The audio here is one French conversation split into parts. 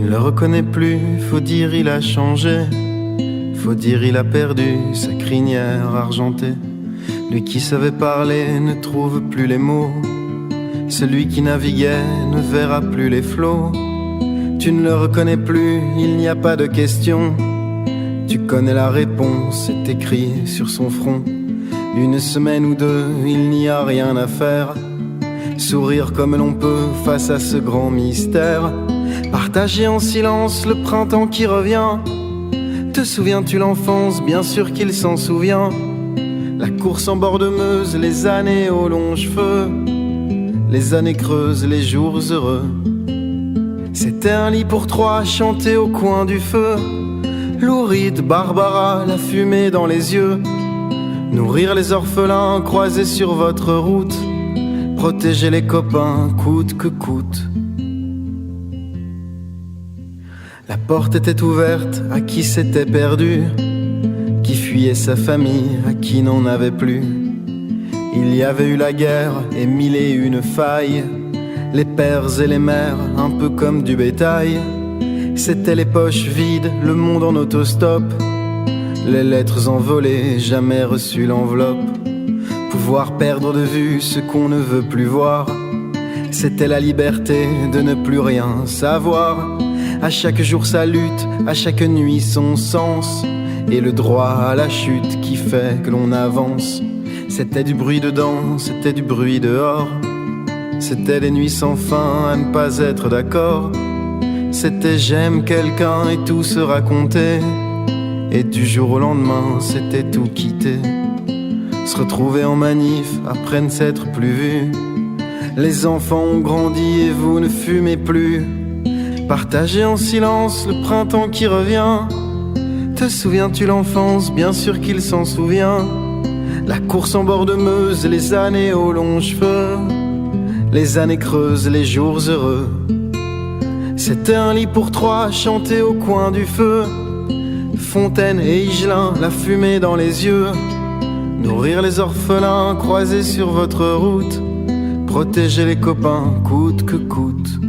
ne le reconnais plus, faut dire il a changé. Faut dire il a perdu sa crinière argentée. Lui qui savait parler ne trouve plus les mots. Celui qui naviguait ne verra plus les flots. Tu ne le reconnais plus, il n'y a pas de question. Tu connais la réponse, c'est écrit sur son front. Une semaine ou deux, il n'y a rien à faire. Sourire comme l'on peut face à ce grand mystère. Partager en silence le printemps qui revient. Te souviens-tu l'enfance? Bien sûr qu'il s'en souvient. La course en bord de Meuse, les années aux longs cheveux, les années creuses, les jours heureux. C'était un lit pour trois chanté au coin du feu. Louride, Barbara, la fumée dans les yeux. Nourrir les orphelins croisés sur votre route. Protéger les copains coûte que coûte. La porte était ouverte à qui s'était perdu, qui fuyait sa famille, à qui n'en avait plus. Il y avait eu la guerre et mille et une failles. Les pères et les mères, un peu comme du bétail. C'était les poches vides, le monde en autostop. Les lettres envolées, jamais reçu l'enveloppe. Pouvoir perdre de vue ce qu'on ne veut plus voir. C'était la liberté de ne plus rien savoir. À chaque jour sa lutte, à chaque nuit son sens. Et le droit à la chute qui fait que l'on avance. C'était du bruit dedans, c'était du bruit dehors. C'était les nuits sans fin à ne pas être d'accord. C'était j'aime quelqu'un et tout se raconter. Et du jour au lendemain, c'était tout quitter. Se retrouver en manif après ne s'être plus vu. Les enfants ont grandi et vous ne fumez plus. Partager en silence le printemps qui revient. Te souviens-tu l'enfance? Bien sûr qu'il s'en souvient. La course en bord de Meuse, les années aux longs cheveux, les années creuses, les jours heureux. C'était un lit pour trois chanté au coin du feu. Fontaine et Higelin, la fumée dans les yeux. Nourrir les orphelins croisés sur votre route. Protéger les copains coûte que coûte.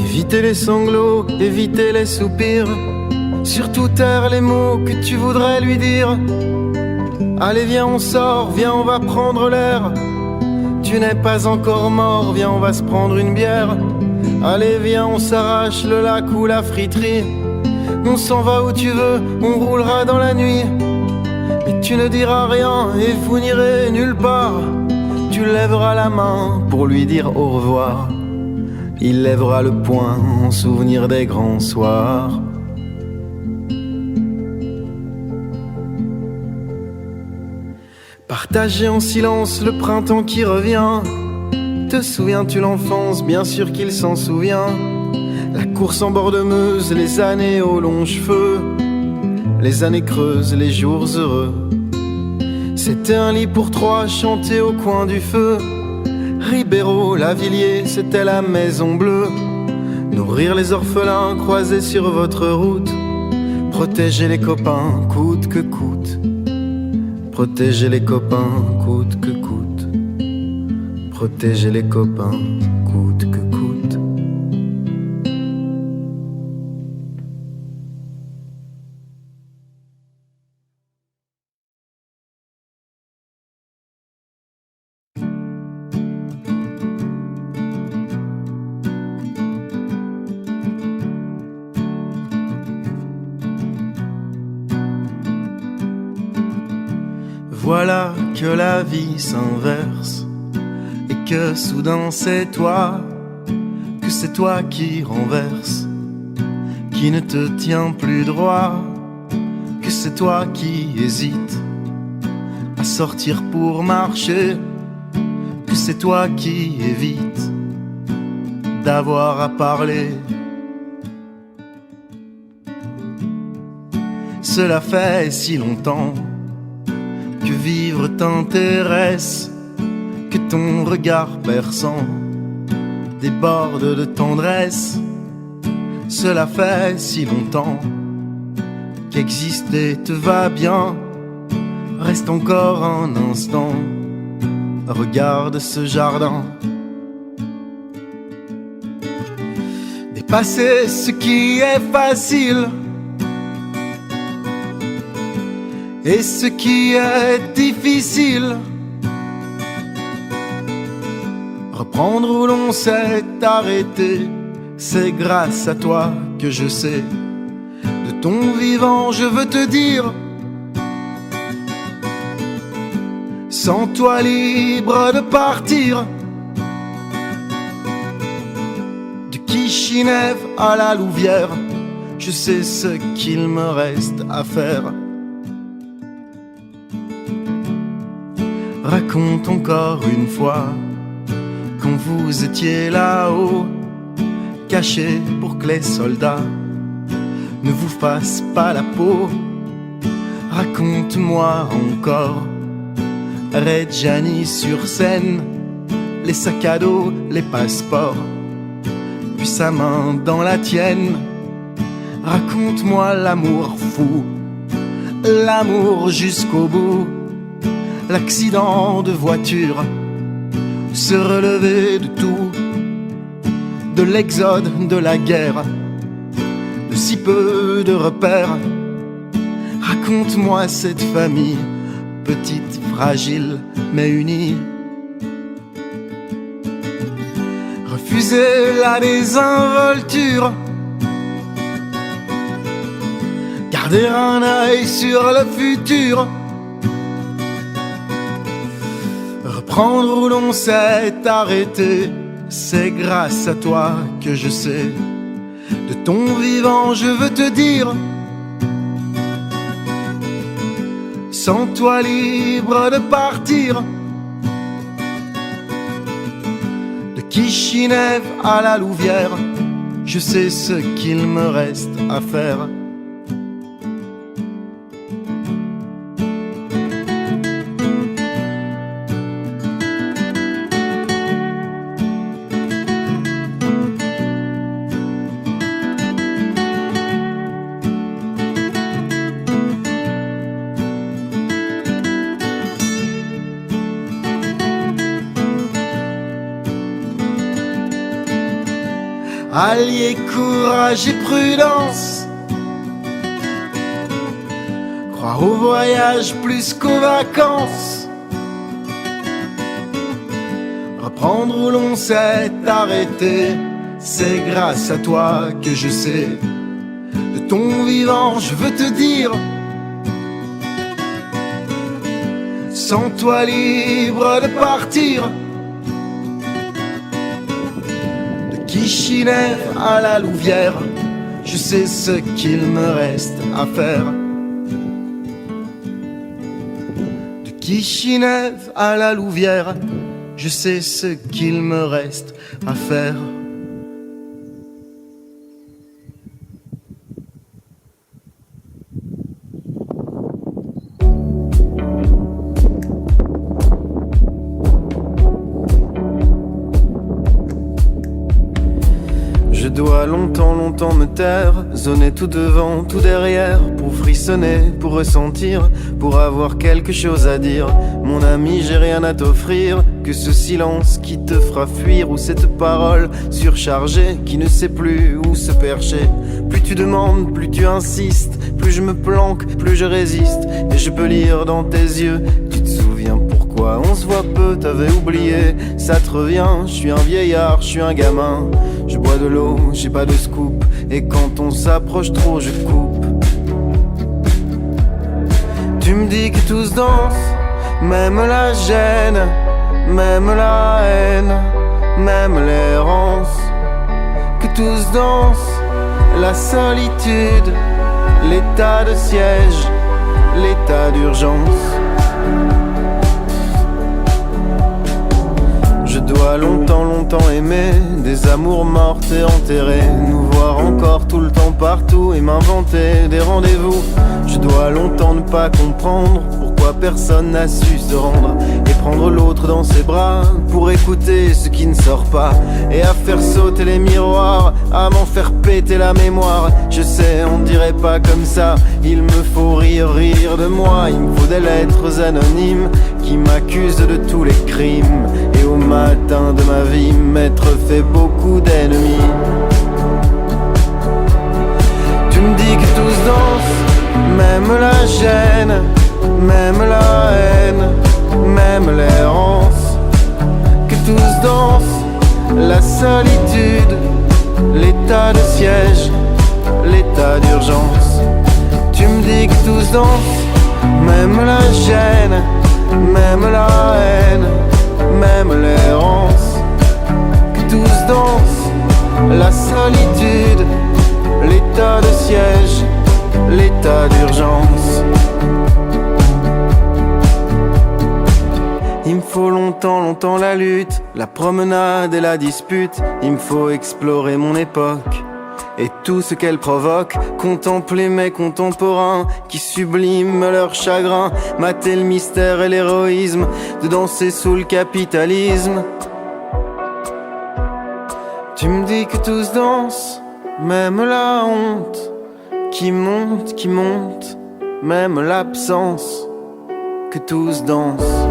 Éviter les sanglots, éviter les soupirs. Surtout taire les mots que tu voudrais lui dire. Allez viens on sort, viens on va prendre l'air. Tu n'es pas encore mort, viens on va se prendre une bière. Allez viens on s'arrache le lac ou la friterie. On s'en va où tu veux, on roulera dans la nuit. Mais tu ne diras rien et vous n'irez nulle part. Tu lèveras la main pour lui dire au revoir. Il lèvera le poing en souvenir des grands soirs. Partager en silence le printemps qui revient. Te souviens-tu l'enfance? Bien sûr qu'il s'en souvient. La course en bord de Meuse, les années aux longs cheveux, les années creuses, les jours heureux. C'était un lit pour trois chanté au coin du feu. Ribéreau, Lavilliers, c'était la maison bleue. Nourrir les orphelins croisés sur votre route. Protéger les copains coûte que coûte. Protéger les copains coûte que coûte. Protéger les copains coûte que coûte. Voilà que la vie s'inverse et que soudain c'est toi, que c'est toi qui renverse, qui ne te tient plus droit, que c'est toi qui hésites à sortir pour marcher, que c'est toi qui évites d'avoir à parler. Cela fait si longtemps que vivre t'intéresse, que ton regard perçant déborde de tendresse. Cela fait si longtemps qu'exister te va bien. Reste encore un instant, regarde ce jardin. Dépasser ce qui est facile et ce qui est difficile. Reprendre où l'on s'est arrêté, c'est grâce à toi que je sais. De ton vivant je veux te dire, sans toi libre de partir. De Kishinev à la Louvière, je sais ce qu'il me reste à faire. Raconte encore une fois quand vous étiez là-haut, cachés pour que les soldats ne vous fassent pas la peau. Raconte-moi encore Reggiani sur scène, les sacs à dos, les passeports, puis sa main dans la tienne. Raconte-moi l'amour fou, l'amour jusqu'au bout, l'accident de voiture, se relever de tout, de l'exode, de la guerre, de si peu de repères. Raconte-moi cette famille, petite, fragile, mais unie. Refuser la désinvolture, garder un œil sur le futur. Reprendre où l'on s'est arrêté, c'est grâce à toi que je sais. De ton vivant je veux te dire, sans toi libre de partir. De Kishinev à la Louvière, je sais ce qu'il me reste à faire. Allier courage et prudence, croire au voyage plus qu'aux vacances. Reprendre où l'on s'est arrêté, c'est grâce à toi que je sais. De ton vivant je veux te dire, sans toi libre de partir. Kishinev à la Louvière, je sais ce qu'il me reste à faire. De Kishinev à la Louvière, je sais ce qu'il me reste à faire. Je dois longtemps me taire, zoner tout devant, tout derrière, pour frissonner, pour ressentir, pour avoir quelque chose à dire. Mon ami, j'ai rien à t'offrir que ce silence qui te fera fuir, ou cette parole surchargée qui ne sait plus où se percher. Plus tu demandes, plus tu insistes, plus je me planque, plus je résiste. Et je peux lire dans tes yeux, tu te souviens pourquoi on se voit peu, t'avais oublié, ça te revient. Je suis un vieillard, je suis un gamin, je bois de l'eau, j'ai pas de scoop, et quand on s'approche trop, je coupe. Tu me dis que tous dansent, même la gêne, même la haine, même l'errance. Que tous dansent, la solitude, l'état de siège, l'état d'urgence. dois longtemps, longtemps aimer des amours mortes et enterrées, nous voir encore tout le temps partout et m'inventer des rendez-vous. Je dois longtemps ne pas comprendre pourquoi personne n'a su se rendre et prendre l'autre dans ses bras pour écouter ce qui ne sort pas et à faire sauter les miroirs, à m'en faire péter la mémoire. Je sais, on dirait pas comme ça, il me faut rire, rire de moi. Il me faut des lettres anonymes qui m'accusent de tous les crimes et au matin de ma vie m'être fait beaucoup d'ennemis. Tu me dis que tous dansent, même la gêne, même la haine, même l'errance. Que tous dansent la solitude, l'état de siège, l'état d'urgence. Tu me dis que tous dansent, même la gêne, même la haine, même l'errance. Que tous dansent la solitude, l'état de siège, l'état d'urgence. Il me faut longtemps, longtemps la lutte, la promenade et la dispute. Il me faut explorer mon époque et tout ce qu'elle provoque, contempler mes contemporains qui subliment leur chagrin, mater le mystère et l'héroïsme, de danser sous le capitalisme. Tu me dis que tous dansent, même la honte qui monte, même l'absence, que tous dansent,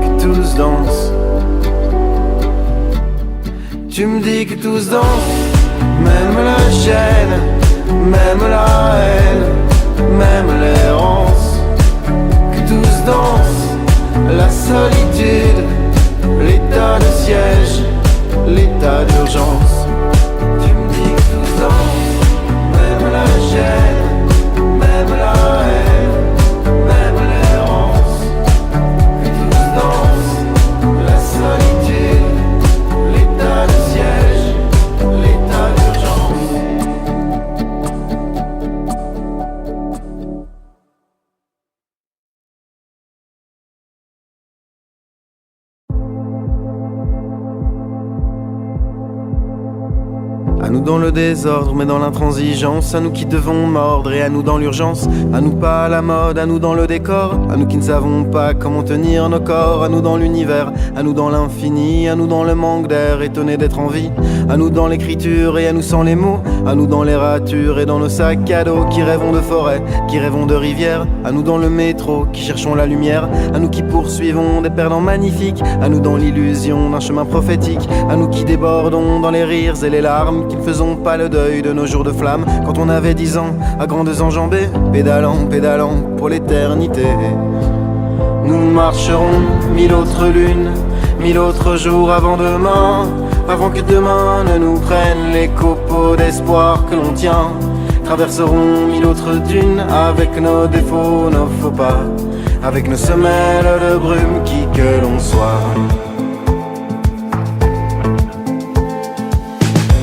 que tous dansent. Tu me dis que tous dansent, même la gêne, même la haine, même l'errance. Que tous dansent la solitude, l'état de siège, l'état d'urgence. Tu me dis que tous dansent, même la gêne, même la haine, même l'errance. Que tous dansent la solitude, l'état de siège, l'état d'urgence. À nous dans le désordre mais dans l'intransigeance, à nous qui devons mordre et à nous dans l'urgence, à nous pas à la mode, à nous dans le décor, à nous qui ne savons pas comment tenir nos corps, à nous dans l'univers, à nous dans l'infini, à nous dans le manque d'air, étonnés d'être en vie, à nous dans l'écriture et à nous sans les mots, à nous dans les ratures et dans nos sacs à dos qui rêvons de forêt, qui rêvons de rivière, à nous dans le métro qui cherchons la lumière, à nous qui poursuivons des perdants magnifiques, à nous dans l'illusion d'un chemin prophétique, à nous qui débordons dans les rires et les larmes, qui ne faisons pas le deuil de nos jours de flamme quand on avait 10 ans, à grandes enjambées, pédalant, pédalant pour l'éternité. Nous marcherons 1000 autres lunes, 1000 autres jours avant demain, avant que demain ne nous prenne les copeaux d'espoir que l'on tient. Traverserons 1000 autres dunes avec nos défauts, nos faux pas, avec nos semelles de brume qui que l'on soit.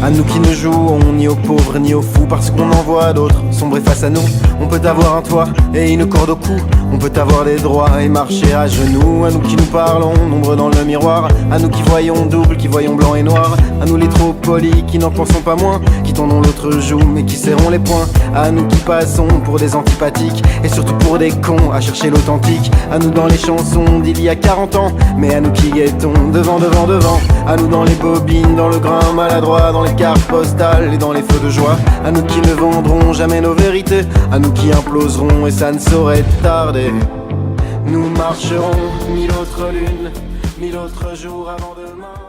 À nous qui ne jouons ni aux pauvres ni aux fous, parce qu'on en voit d'autres sombrer face à nous. On peut avoir un toit et une corde au cou, on peut avoir des droits et marcher à genoux. À nous qui nous parlons, nombreux dans le miroir, à nous qui voyons double, qui voyons blanc et noir, à nous les trop polis qui n'en pensons pas moins, qui tendons l'autre joue mais qui serrons les poings, à nous qui passons pour des antipathiques et surtout pour des cons à chercher l'authentique, à nous dans les chansons d'il y a 40 ans, mais à nous qui guettons devant, devant, devant, à nous dans les bobines, dans le grain maladroit, dans les cartes postales et dans les feux de joie, à nous qui ne vendrons jamais nos vérités, à nous qui imploserons et ça ne saurait tarder. Nous marcherons 1000 autres lunes, 1000 autres jours avant demain.